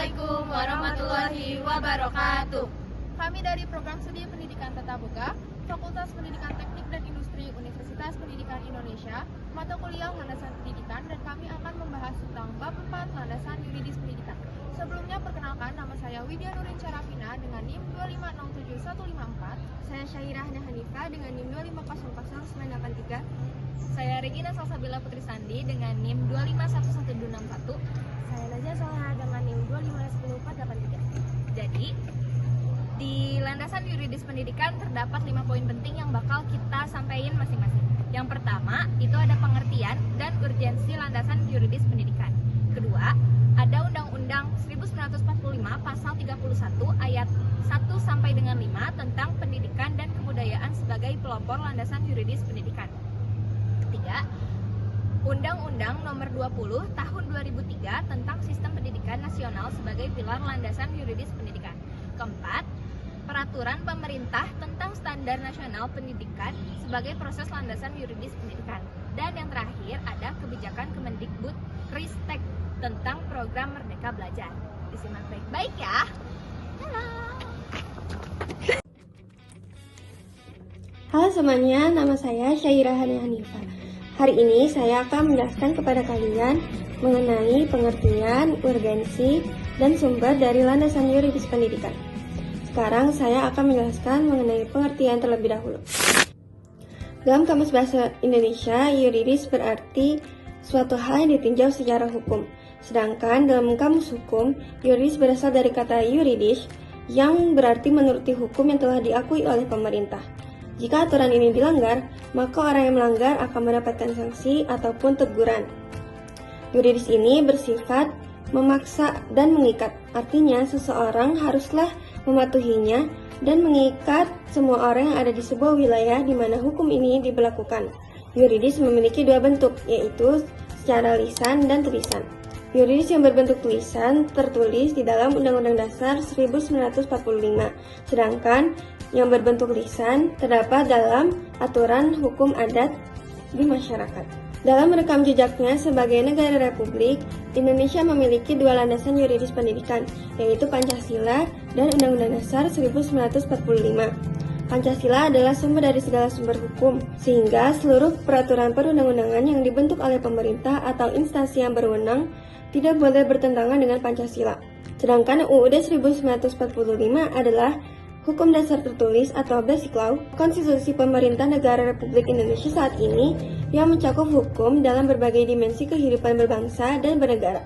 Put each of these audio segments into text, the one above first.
Assalamualaikum warahmatullahi wabarakatuh. Kami dari Program Studi Pendidikan Tatap Muka, Fakultas Pendidikan Teknik dan Industri Universitas Pendidikan Indonesia, mata kuliah Landasan Pendidikan, dan kami akan membahas tentang bab 4 Landasan Yuridis Pendidikan. Sebelumnya perkenalkan, nama saya Widya Nurin Carafina dengan NIM 2507154. Saya Syairah Hanifah dengan NIM 2500983. Saya Regina Salsabila Putri Sandi dengan NIM 2511261. Saya Najah Soha dengan NIM 2510483. Jadi, di landasan yuridis pendidikan terdapat 5 poin penting yang bakal kita sampaikan masing-masing. Yang pertama, itu ada pengertian dan urgensi landasan yuridis pendidikan. Kedua, ada Undang-Undang 1945 Pasal 31 ayat 1 sampai dengan 5 tentang pendidikan dan kebudayaan sebagai pelopor landasan yuridis pendidikan. Ketiga, Undang-Undang Nomor 20 Tahun 2003 tentang Sistem Pendidikan Nasional sebagai pilar landasan yuridis pendidikan. Keempat, Peraturan Pemerintah tentang Standar Nasional Pendidikan sebagai proses landasan yuridis pendidikan. Dan yang terakhir ada Kebijakan Kemendikbud Ristek tentang program Merdeka Belajar. Disimak baik-baik ya. Halo semuanya, nama saya Syairah Hanifah. Hari ini saya akan menjelaskan kepada kalian mengenai pengertian, urgensi, dan sumber dari landasan yuridis pendidikan. Sekarang saya akan menjelaskan mengenai pengertian terlebih dahulu. Dalam Kamus Bahasa Indonesia, yuridis berarti suatu hal yang ditinjau secara hukum. Sedangkan dalam Kamus Hukum, yuridis berasal dari kata yuridis yang berarti menuruti hukum yang telah diakui oleh pemerintah. Jika aturan ini dilanggar, maka orang yang melanggar akan mendapatkan sanksi ataupun teguran. Yuridis ini bersifat memaksa dan mengikat. Artinya, seseorang haruslah mematuhinya dan mengikat semua orang yang ada di sebuah wilayah di mana hukum ini diberlakukan. Yuridis memiliki dua bentuk, yaitu secara lisan dan tulisan. Yuridis yang berbentuk tulisan tertulis di dalam Undang-Undang Dasar 1945, sedangkan yang berbentuk lisan terdapat dalam aturan hukum adat di masyarakat. Dalam rekam jejaknya sebagai negara republik, Indonesia memiliki dua landasan yuridis pendidikan, yaitu Pancasila dan Undang-Undang Dasar 1945. Pancasila adalah sumber dari segala sumber hukum, sehingga seluruh peraturan perundang-undangan yang dibentuk oleh pemerintah atau instansi yang berwenang tidak boleh bertentangan dengan Pancasila. Sedangkan UUD 1945 adalah Hukum Dasar Tertulis atau Basic Law, konstitusi pemerintah negara Republik Indonesia saat ini yang mencakup hukum dalam berbagai dimensi kehidupan berbangsa dan bernegara.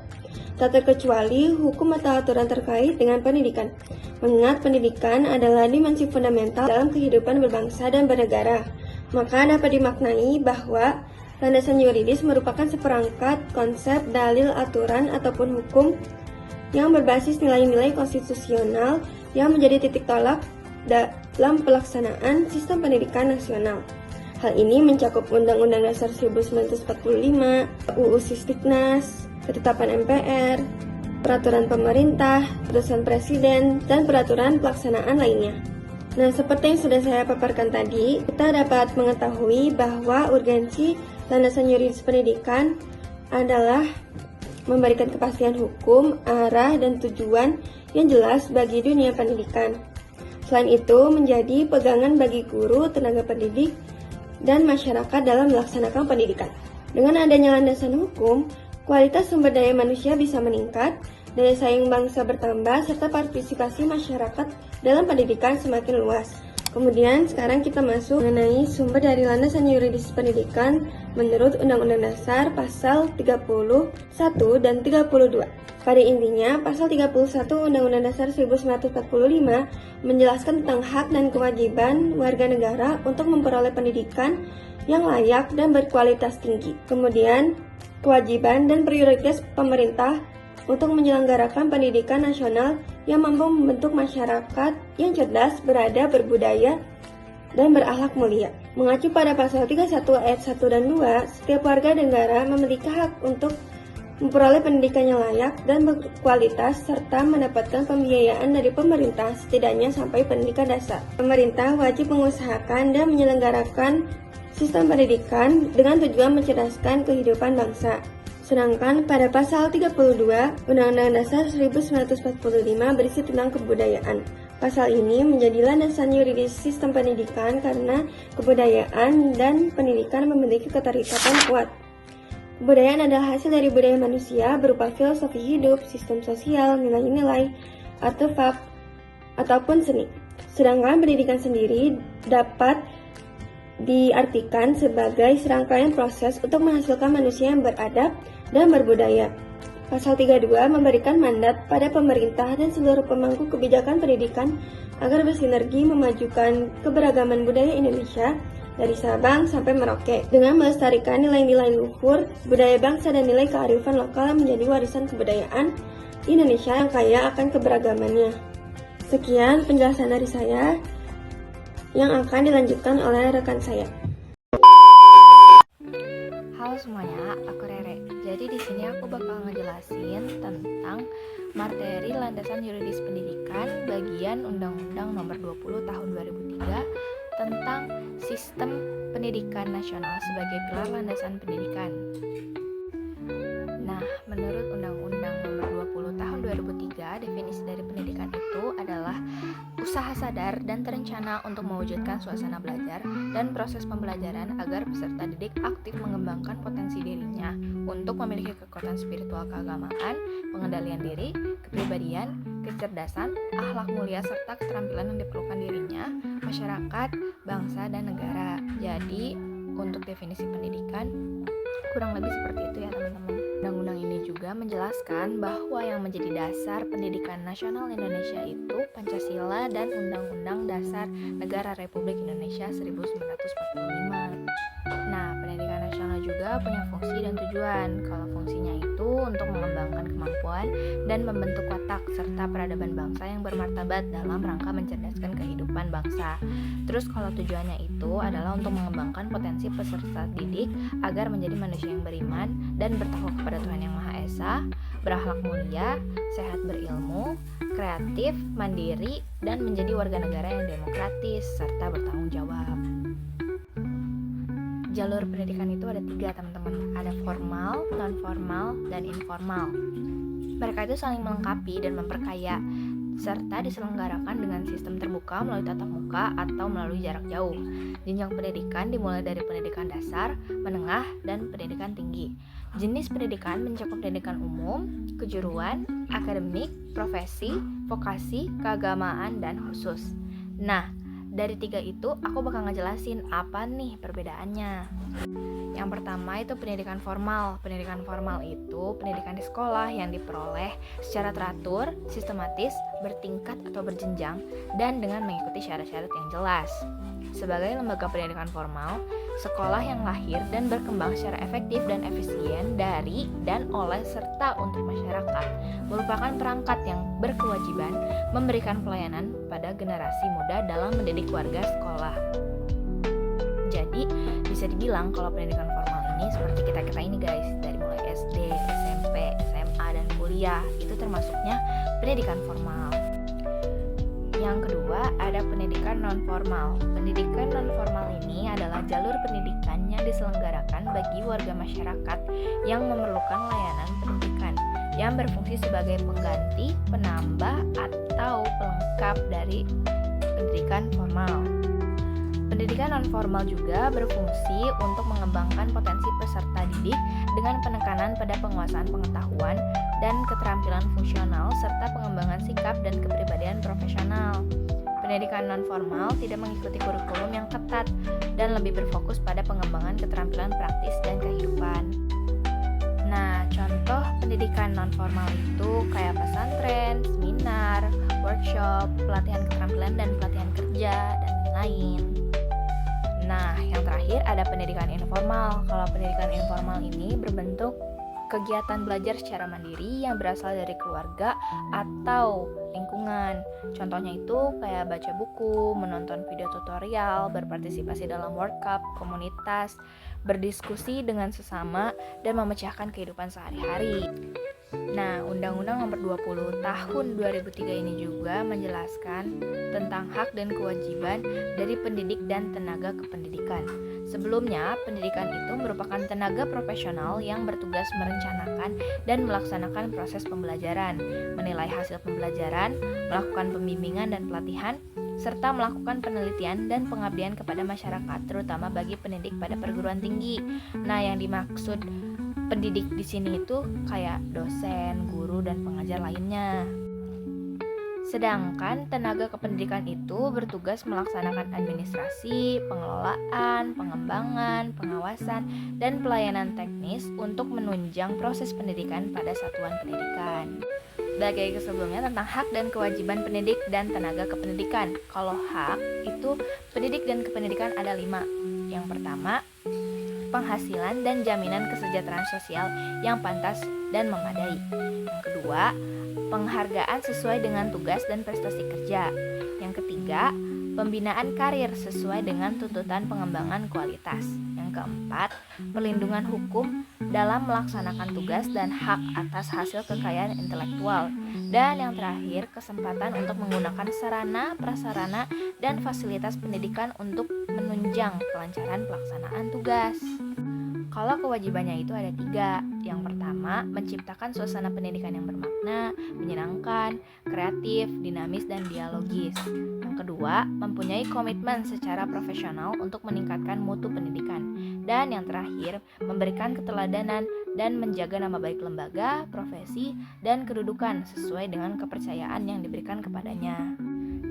Tak terkecuali hukum atau aturan terkait dengan pendidikan, mengingat pendidikan adalah dimensi fundamental dalam kehidupan berbangsa dan bernegara. Maka dapat dimaknai bahwa landasan yuridis merupakan seperangkat konsep, dalil, aturan, ataupun hukum yang berbasis nilai-nilai konstitusional yang menjadi titik tolak dalam pelaksanaan sistem pendidikan nasional. Hal ini mencakup Undang-Undang Dasar 1945, UU Sisdiknas, Ketetapan MPR, Peraturan Pemerintah, Keputusan Presiden, dan peraturan pelaksanaan lainnya. Nah, seperti yang sudah saya paparkan tadi, kita dapat mengetahui bahwa urgensi landasan yuridis pendidikan adalah memberikan kepastian hukum, arah, dan tujuan yang jelas bagi dunia pendidikan. Selain itu, menjadi pegangan bagi guru, tenaga pendidik, dan masyarakat dalam melaksanakan pendidikan. Dengan adanya landasan hukum, kualitas sumber daya manusia bisa meningkat, daya saing bangsa bertambah, serta partisipasi masyarakat dalam pendidikan semakin luas. Kemudian sekarang kita masuk mengenai sumber dari landasan yuridis pendidikan menurut Undang-Undang Dasar Pasal 31 dan 32. Pada intinya, Pasal 31 Undang-Undang Dasar 1945 menjelaskan tentang hak dan kewajiban warga negara untuk memperoleh pendidikan yang layak dan berkualitas tinggi. Kemudian, kewajiban dan prioritas pemerintah untuk menyelenggarakan pendidikan nasional yang mampu membentuk masyarakat yang cerdas, beradab, berbudaya, dan berakhlak mulia. Mengacu pada pasal 31 ayat 1 dan 2, setiap warga negara memiliki hak untuk memperoleh pendidikan yang layak dan berkualitas serta mendapatkan pembiayaan dari pemerintah setidaknya sampai pendidikan dasar. Pemerintah wajib mengusahakan dan menyelenggarakan sistem pendidikan dengan tujuan mencerdaskan kehidupan bangsa. Sedangkan pada pasal 32 Undang-Undang Dasar 1945 berisi tentang kebudayaan. Pasal ini menjadi landasan yuridis sistem pendidikan karena kebudayaan dan pendidikan memiliki keterikatan kuat. Kebudayaan adalah hasil dari budaya manusia berupa filosofi hidup, sistem sosial, nilai-nilai, artefak, ataupun seni. Sedangkan pendidikan sendiri dapat diartikan sebagai serangkaian proses untuk menghasilkan manusia yang beradab dan berbudaya. Pasal 32 memberikan mandat pada pemerintah dan seluruh pemangku kebijakan pendidikan agar bersinergi memajukan keberagaman budaya Indonesia dari Sabang sampai Merauke dengan melestarikan nilai-nilai luhur, budaya bangsa dan nilai kearifan lokal yang menjadi warisan kebudayaan Indonesia yang kaya akan keberagamannya. Sekian penjelasan dari saya yang akan dilanjutkan oleh rekan saya. Halo semuanya, aku Rere. Jadi di sini aku bakal ngejelasin tentang materi landasan yuridis pendidikan bagian Undang-Undang Nomor 20 Tahun 2003 tentang Sistem Pendidikan Nasional sebagai pilar landasan pendidikan. Nah, menurut Undang-Undang Nomor 20 Tahun 2003, definisi dari pendidikan itu adalah usaha sadar dan terencana untuk mewujudkan suasana belajar dan proses pembelajaran agar peserta didik aktif mengembangkan potensi dirinya untuk memiliki kekuatan spiritual keagamaan, pengendalian diri, kepribadian, kecerdasan, akhlak mulia, serta keterampilan yang diperlukan dirinya, masyarakat, bangsa, dan negara. Jadi, untuk definisi pendidikan, kurang lebih seperti itu ya teman-teman. Undang-undang ini juga menjelaskan bahwa yang menjadi dasar pendidikan nasional Indonesia itu Pancasila dan Undang-Undang Dasar Negara Republik Indonesia 1945. Nah, pendidikan nasional juga punya fungsi dan tujuan. Kalau fungsinya itu untuk mengembangkan kemampuan dan membentuk watak serta peradaban bangsa yang bermartabat dalam rangka mencerdaskan kehidupan bangsa. Terus kalau tujuannya itu adalah untuk mengembangkan potensi peserta didik agar menjadi manusia yang beriman dan bertakwa kepada Tuhan Yang Maha Esa, berakhlak mulia, sehat berilmu, kreatif, mandiri, dan menjadi warga negara yang demokratis serta bertanggung jawab. Jalur pendidikan itu ada 3 teman-teman, ada formal, non-formal, dan informal. Mereka itu saling melengkapi dan memperkaya, serta diselenggarakan dengan sistem terbuka melalui tatap muka atau melalui jarak jauh. Jenjang pendidikan dimulai dari pendidikan dasar, menengah, dan pendidikan tinggi. Jenis pendidikan mencakup pendidikan umum, kejuruan, akademik, profesi, vokasi, keagamaan, dan khusus. Nah, dari 3 itu aku bakal ngejelasin apa nih perbedaannya. Yang pertama itu pendidikan formal. Pendidikan formal itu pendidikan di sekolah yang diperoleh secara teratur, sistematis, bertingkat atau berjenjang, dan dengan mengikuti syarat-syarat yang jelas. Sebagai lembaga pendidikan formal, sekolah yang lahir dan berkembang secara efektif dan efisien dari dan oleh serta untuk masyarakat, merupakan perangkat yang berkewajiban memberikan pelayanan pada generasi muda dalam mendidik warga sekolah. Jadi, bisa dibilang kalau pendidikan formal ini seperti kita-kita ini guys, dari mulai SD, SMP, SMA, dan kuliah, itu termasuknya pendidikan formal. Yang kedua, ada pendidikan non-formal. Pendidikan non-formal ini adalah jalur pendidikan yang diselenggarakan bagi warga masyarakat yang memerlukan layanan pendidikan, yang berfungsi sebagai pengganti, penambah, atau pelengkap dari pendidikan formal. Pendidikan non-formal juga berfungsi untuk mengembangkan potensi peserta didik dengan penekanan pada penguasaan pengetahuan dan keterampilan fungsional serta pengembangan sikap dan kepribadian profesional. Pendidikan non-formal tidak mengikuti kurikulum yang ketat dan lebih berfokus pada pengembangan keterampilan praktis dan kehidupan. Nah, contoh pendidikan non-formal itu kayak pesantren, seminar, workshop, pelatihan keterampilan dan pelatihan kerja, dan lain-lain. Nah, yang terakhir ada pendidikan informal. Kalau pendidikan informal ini berbentuk kegiatan belajar secara mandiri yang berasal dari keluarga atau lingkungan. Contohnya itu kayak baca buku, menonton video tutorial, berpartisipasi dalam workshop, komunitas, berdiskusi dengan sesama, dan memecahkan kehidupan sehari-hari. Nah, Undang-Undang Nomor 20 Tahun 2003 ini juga menjelaskan tentang hak dan kewajiban dari pendidik dan tenaga kependidikan. Sebelumnya, pendidikan itu merupakan tenaga profesional yang bertugas merencanakan dan melaksanakan proses pembelajaran, menilai hasil pembelajaran, melakukan pembimbingan dan pelatihan, serta melakukan penelitian dan pengabdian kepada masyarakat, terutama bagi pendidik pada perguruan tinggi. Nah, yang dimaksud pendidik di sini itu kayak dosen, guru, dan pengajar lainnya. Sedangkan tenaga kependidikan itu bertugas melaksanakan administrasi, pengelolaan, pengembangan, pengawasan, dan pelayanan teknis untuk menunjang proses pendidikan pada satuan pendidikan. Balik lagi ke sebelumnya tentang hak dan kewajiban pendidik dan tenaga kependidikan. Kalau hak itu pendidik dan kependidikan ada 5. Yang pertama, penghasilan dan jaminan kesejahteraan sosial yang pantas dan memadai. Yang kedua, penghargaan sesuai dengan tugas dan prestasi kerja. Yang ketiga, pembinaan karir sesuai dengan tuntutan pengembangan kualitas. Yang keempat, perlindungan hukum dalam melaksanakan tugas dan hak atas hasil kekayaan intelektual. Dan yang terakhir, kesempatan untuk menggunakan sarana, prasarana, dan fasilitas pendidikan untuk menunjang kelancaran pelaksanaan tugas. Kalau kewajibannya itu ada 3. Yang pertama, menciptakan suasana pendidikan yang bermakna, menyenangkan, kreatif, dinamis, dan dialogis. Yang kedua, mempunyai komitmen secara profesional untuk meningkatkan mutu pendidikan. Dan yang terakhir, memberikan keteladanan dan menjaga nama baik lembaga, profesi, dan kedudukan sesuai dengan kepercayaan yang diberikan kepadanya.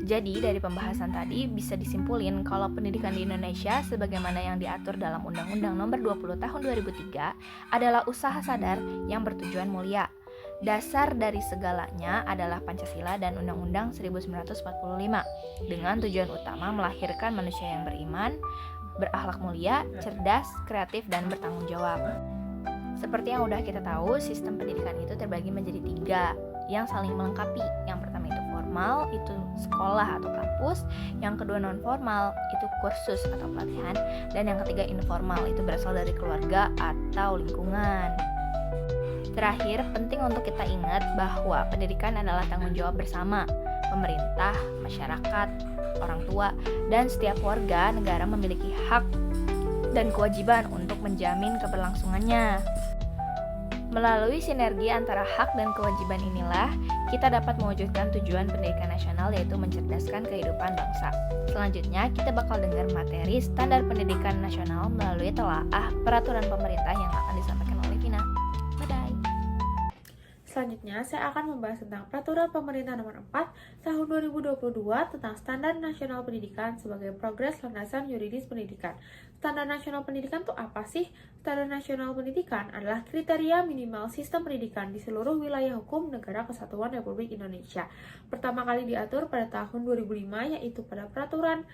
Jadi dari pembahasan tadi bisa disimpulin kalau pendidikan di Indonesia sebagaimana yang diatur dalam Undang-Undang Nomor 20 Tahun 2003 adalah usaha sadar yang bertujuan mulia. Dasar dari segalanya adalah Pancasila dan Undang-Undang 1945 dengan tujuan utama melahirkan manusia yang beriman, berakhlak mulia, cerdas, kreatif, dan bertanggung jawab. Seperti yang udah kita tahu, sistem pendidikan itu terbagi menjadi 3 yang saling melengkapi. Yang pertama itu formal, itu sekolah atau kampus. Yang kedua non formal, itu kursus atau pelatihan. Dan yang ketiga informal, itu berasal dari keluarga atau lingkungan. Terakhir, penting untuk kita ingat bahwa pendidikan adalah tanggung jawab bersama. Pemerintah, masyarakat, orang tua, dan setiap warga negara memiliki hak dan kewajiban untuk menjamin keberlangsungannya. Melalui sinergi antara hak dan kewajiban inilah, kita dapat mewujudkan tujuan pendidikan nasional, yaitu mencerdaskan kehidupan bangsa. Selanjutnya, kita bakal dengar materi standar pendidikan nasional melalui telaah peraturan pemerintah yang akan disampaikan oleh Vina. Bye-bye. Selanjutnya, saya akan membahas tentang Peraturan Pemerintah Nomor 4 Tahun 2022 tentang Standar Nasional Pendidikan sebagai progres landasan yuridis pendidikan. Standar Nasional Pendidikan itu apa sih? Standar Nasional Pendidikan adalah kriteria minimal sistem pendidikan di seluruh wilayah hukum Negara Kesatuan Republik Indonesia. Pertama kali diatur pada tahun 2005, yaitu pada Peraturan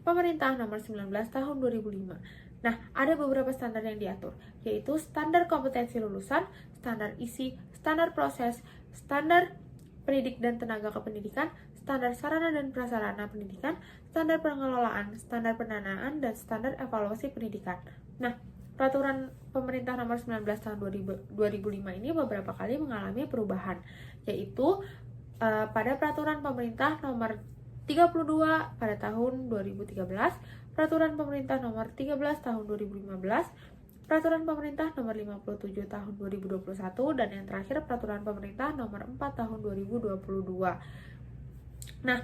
Pemerintah Nomor 19 Tahun 2005. Nah, ada beberapa standar yang diatur, yaitu standar kompetensi lulusan, standar isi, standar proses, standar pendidik dan tenaga kependidikan, standar sarana dan prasarana pendidikan, standar pengelolaan, standar pendanaan, dan standar evaluasi pendidikan. Nah, Peraturan Pemerintah Nomor 19 Tahun 2005 ini beberapa kali mengalami perubahan, yaitu pada Peraturan Pemerintah Nomor 32 pada tahun 2013, Peraturan Pemerintah Nomor 13 Tahun 2015, Peraturan Pemerintah Nomor 57 Tahun 2021, dan yang terakhir Peraturan Pemerintah Nomor 4 Tahun 2022. Nah,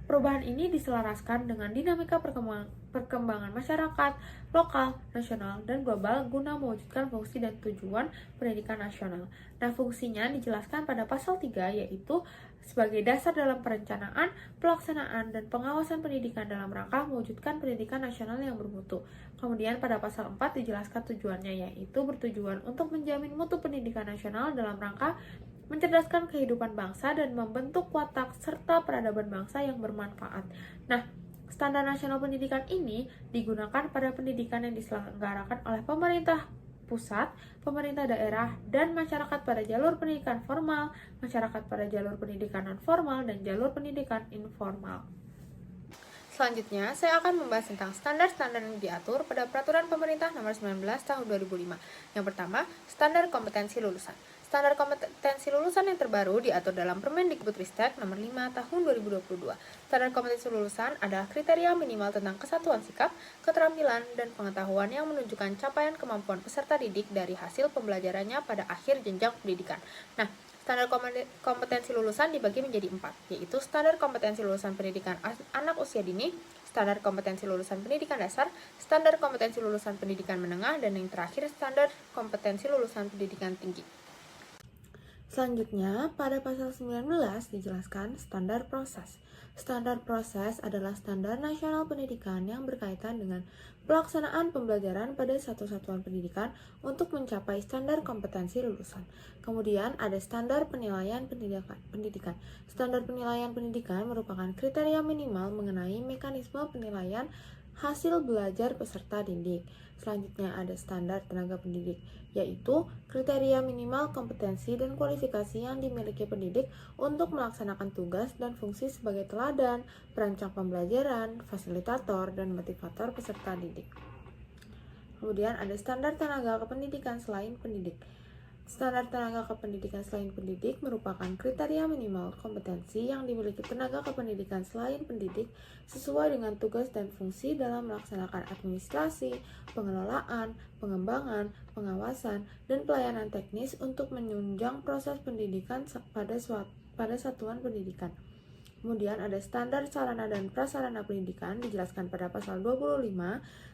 perubahan ini diselaraskan dengan dinamika perkembangan masyarakat, lokal, nasional, dan global guna mewujudkan fungsi dan tujuan pendidikan nasional. Nah, fungsinya dijelaskan pada pasal 3, yaitu sebagai dasar dalam perencanaan, pelaksanaan, dan pengawasan pendidikan dalam rangka mewujudkan pendidikan nasional yang bermutu. Kemudian pada pasal 4 dijelaskan tujuannya, yaitu bertujuan untuk menjamin mutu pendidikan nasional dalam rangka mencerdaskan kehidupan bangsa dan membentuk watak serta peradaban bangsa yang bermanfaat. Nah, standar nasional pendidikan ini digunakan pada pendidikan yang diselenggarakan oleh pemerintah pusat, pemerintah daerah, dan masyarakat pada jalur pendidikan formal, masyarakat pada jalur pendidikan non formal, dan jalur pendidikan informal. Selanjutnya, saya akan membahas tentang standar-standar yang diatur pada Peraturan Pemerintah Nomor 19 Tahun 2005. Yang pertama, standar kompetensi lulusan. Standar kompetensi lulusan yang terbaru diatur dalam Permendikbudristek Nomor 5 Tahun 2022. Standar kompetensi lulusan adalah kriteria minimal tentang kesatuan sikap, keterampilan, dan pengetahuan yang menunjukkan capaian kemampuan peserta didik dari hasil pembelajarannya pada akhir jenjang pendidikan. Nah, standar kompetensi lulusan dibagi menjadi 4, yaitu standar kompetensi lulusan pendidikan anak usia dini, standar kompetensi lulusan pendidikan dasar, standar kompetensi lulusan pendidikan menengah, dan yang terakhir standar kompetensi lulusan pendidikan tinggi. Selanjutnya, pada pasal 19 dijelaskan standar proses. Standar proses adalah standar nasional pendidikan yang berkaitan dengan pelaksanaan pembelajaran pada satu satuan pendidikan untuk mencapai standar kompetensi lulusan. Kemudian ada standar penilaian pendidikan. Standar penilaian pendidikan merupakan kriteria minimal mengenai mekanisme penilaian hasil belajar peserta didik. Selanjutnya ada standar tenaga pendidik, yaitu kriteria minimal kompetensi dan kualifikasi yang dimiliki pendidik untuk melaksanakan tugas dan fungsi sebagai teladan, perancang pembelajaran, fasilitator, dan motivator peserta didik. Kemudian ada standar tenaga kependidikan selain pendidik. Standar tenaga kependidikan selain pendidik merupakan kriteria minimal kompetensi yang dimiliki tenaga kependidikan selain pendidik sesuai dengan tugas dan fungsi dalam melaksanakan administrasi, pengelolaan, pengembangan, pengawasan, dan pelayanan teknis untuk menunjang proses pendidikan pada satuan pendidikan. Kemudian ada standar sarana dan prasarana pendidikan dijelaskan pada pasal 25.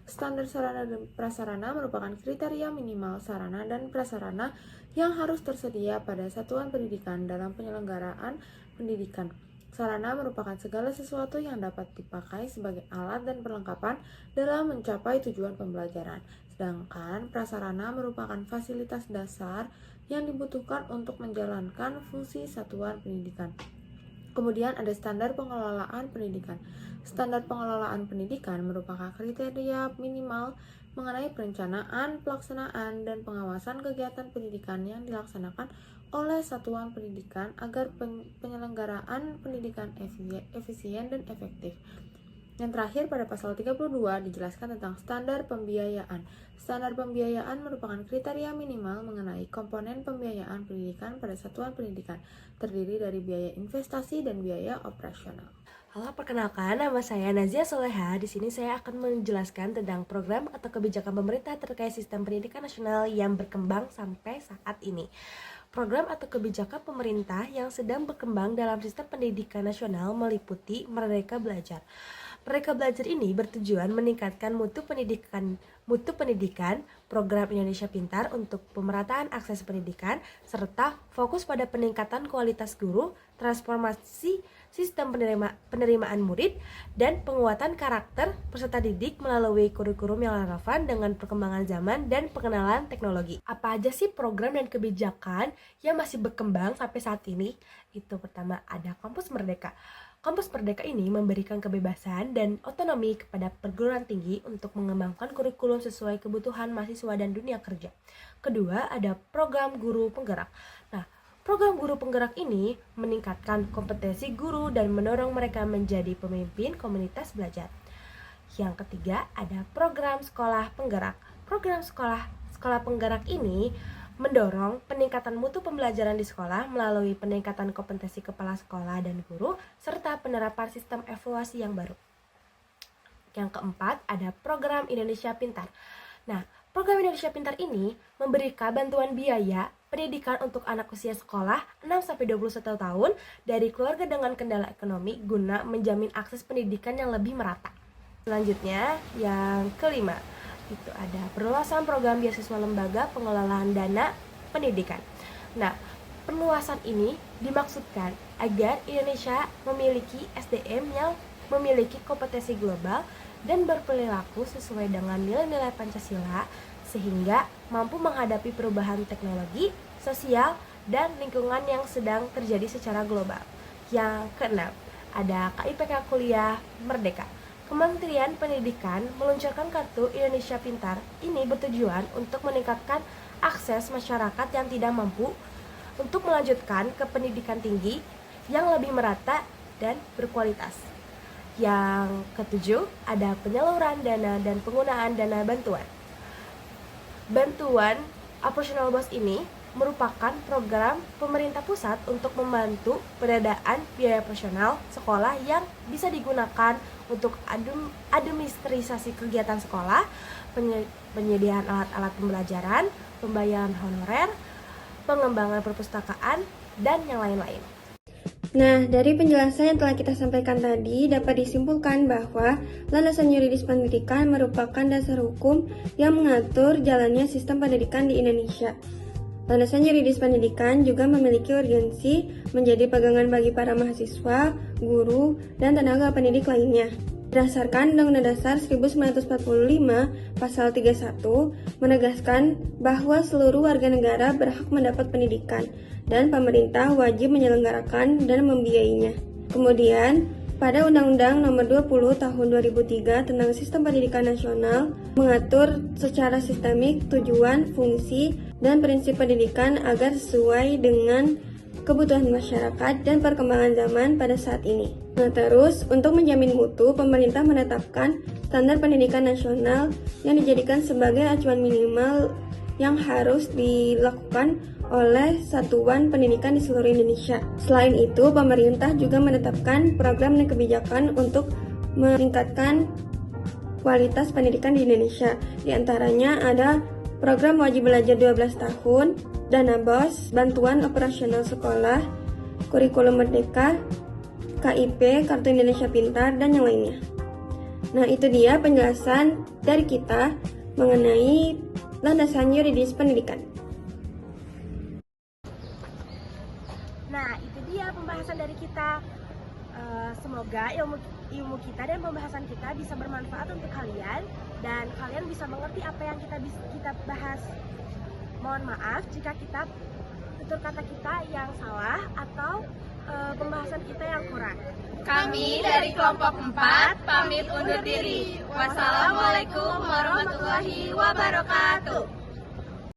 Standar sarana dan prasarana merupakan kriteria minimal sarana dan prasarana yang harus tersedia pada satuan pendidikan dalam penyelenggaraan pendidikan. Sarana merupakan segala sesuatu yang dapat dipakai sebagai alat dan perlengkapan dalam mencapai tujuan pembelajaran. Sedangkan prasarana merupakan fasilitas dasar yang dibutuhkan untuk menjalankan fungsi satuan pendidikan. Kemudian ada standar pengelolaan pendidikan. Standar pengelolaan pendidikan merupakan kriteria minimal mengenai perencanaan, pelaksanaan, dan pengawasan kegiatan pendidikan yang dilaksanakan oleh satuan pendidikan agar penyelenggaraan pendidikan efisien dan efektif. Yang terakhir pada pasal 32 dijelaskan tentang standar pembiayaan. Standar pembiayaan merupakan kriteria minimal mengenai komponen pembiayaan pendidikan pada satuan pendidikan, terdiri dari biaya investasi dan biaya operasional. Halo, perkenalkan, nama saya Nazia Soleha. Di sini saya akan menjelaskan tentang program atau kebijakan pemerintah terkait sistem pendidikan nasional yang berkembang sampai saat ini. Program atau kebijakan pemerintah yang sedang berkembang dalam sistem pendidikan nasional meliputi Merdeka Belajar. Merdeka Belajar ini bertujuan meningkatkan mutu pendidikan, program Indonesia Pintar untuk pemerataan akses pendidikan, serta fokus pada peningkatan kualitas guru, transformasi sistem penerimaan murid, dan penguatan karakter peserta didik melalui kurikulum yang relevan dengan perkembangan zaman dan pengenalan teknologi. Apa aja sih program dan kebijakan yang masih berkembang sampai saat ini? Itu pertama ada Kampus Merdeka. Kampus Merdeka ini memberikan kebebasan dan otonomi kepada perguruan tinggi untuk mengembangkan kurikulum sesuai kebutuhan mahasiswa dan dunia kerja. Kedua, ada program guru penggerak. Nah, program guru penggerak ini meningkatkan kompetensi guru dan mendorong mereka menjadi pemimpin komunitas belajar. Yang ketiga, ada program sekolah penggerak. Program sekolah penggerak ini mendorong peningkatan mutu pembelajaran di sekolah melalui peningkatan kompetensi kepala sekolah dan guru, serta penerapan sistem evaluasi yang baru. Yang keempat, ada program Indonesia Pintar. Nah, program Indonesia Pintar ini memberikan bantuan biaya pendidikan untuk anak usia sekolah 6-21 tahun dari keluarga dengan kendala ekonomi guna menjamin akses pendidikan yang lebih merata. Selanjutnya, yang kelima, itu ada perluasan program beasiswa lembaga pengelolaan dana pendidikan. Nah, perluasan ini dimaksudkan agar Indonesia memiliki SDM yang memiliki kompetensi global dan berperilaku sesuai dengan nilai-nilai Pancasila sehingga mampu menghadapi perubahan teknologi, sosial, dan lingkungan yang sedang terjadi secara global. Yang keenam, ada KIPK Kuliah Merdeka. Kementerian Pendidikan meluncurkan kartu Indonesia Pintar. Ini bertujuan untuk meningkatkan akses masyarakat yang tidak mampu untuk melanjutkan ke pendidikan tinggi yang lebih merata dan berkualitas. Yang ketujuh, ada penyaluran dana dan penggunaan dana bantuan. Bantuan operational bos ini merupakan program pemerintah pusat untuk membantu pendanaan biaya operasional sekolah yang bisa digunakan untuk administrasi kegiatan sekolah, penyediaan alat-alat pembelajaran, pembayaran honorer, pengembangan perpustakaan, dan yang lain-lain. Nah, dari penjelasan yang telah kita sampaikan tadi dapat disimpulkan bahwa landasan yuridis pendidikan merupakan dasar hukum yang mengatur jalannya sistem pendidikan di Indonesia. Landasan yuridis pendidikan juga memiliki urgensi menjadi pegangan bagi para mahasiswa, guru, dan tenaga pendidik lainnya. Berdasarkan Undang-Undang Dasar 1945 Pasal 31 menegaskan bahwa seluruh warga negara berhak mendapat pendidikan dan pemerintah wajib menyelenggarakan dan membiayainya. Kemudian, pada Undang-Undang Nomor 20 Tahun 2003 tentang Sistem Pendidikan Nasional mengatur secara sistemik tujuan, fungsi, dan prinsip pendidikan agar sesuai dengan kebutuhan masyarakat dan perkembangan zaman pada saat ini. Nah, terus untuk menjamin mutu, pemerintah menetapkan standar pendidikan nasional yang dijadikan sebagai acuan minimal yang harus dilakukan oleh satuan pendidikan di seluruh Indonesia. Selain itu, pemerintah juga menetapkan program dan kebijakan untuk meningkatkan kualitas pendidikan di Indonesia. Di antaranya ada program wajib belajar 12 tahun, dana BOS, bantuan operasional sekolah, kurikulum merdeka, KIP, Kartu Indonesia Pintar, dan yang lainnya. Nah, itu dia penjelasan dari kita mengenai landasan yuridis pendidikan. Nah, itu dia pembahasan dari kita. Semoga ilmu kita dan pembahasan kita bisa bermanfaat untuk kalian dan kalian bisa mengerti apa yang kita bahas. Mohon maaf jika tutur kata kita yang salah atau pembahasan kita yang kurang. Kami dari kelompok 4 pamit undur diri. Wassalamualaikum warahmatullahi wabarakatuh.